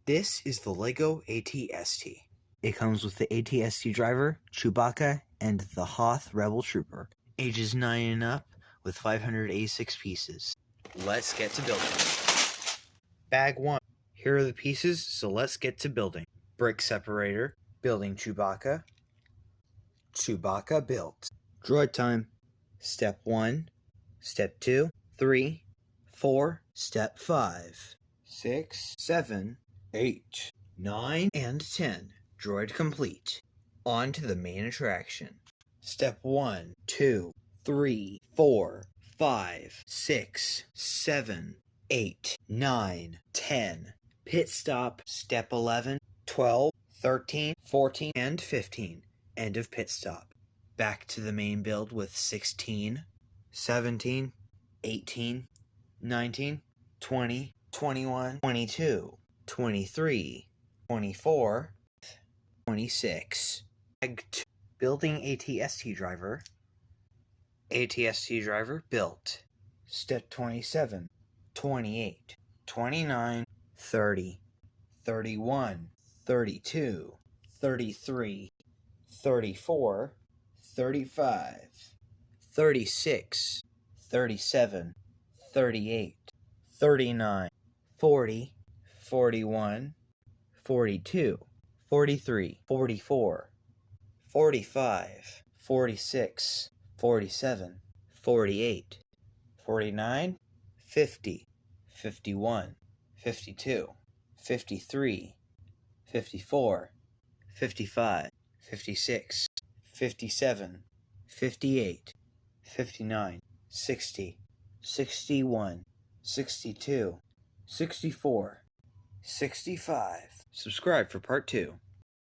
This is the LEGO AT-ST. It comes with the AT-ST driver, Chewbacca, and the Hoth Rebel Trooper. Ages 9 and up, with 586 pieces. Let's get to building. Bag 1. Here are the pieces, so let's get to building. Brick separator, building Chewbacca. Chewbacca built. Droid time. Step 1, Step 2, 3, 4, Step 5, 6, 7, 8, 9, and 10. Droid complete. On to the main attraction. Step 1, 2, 3, 4, 5, 6, 7, 8, 9, 10. Pit stop. Step 11, 12, 13, 14, and 15. End of pit stop. Back to the main build with 16, 17, 18, 19, 20, 21, 22, 23, 24, 26. Bag 2. Building AT-ST driver. AT-ST driver built. Step 27, 28, 29, 30, 31, 32, 33, 34, 35, 36, 37, 38, 39, 40, 41, 42, 43, 44, 45, 46, 47, 48, 49, 50, 51, 52, 53, 54, 55, 56, 57, 58, 59, 60, 61, 62, 64, 65. Subscribe for part 2.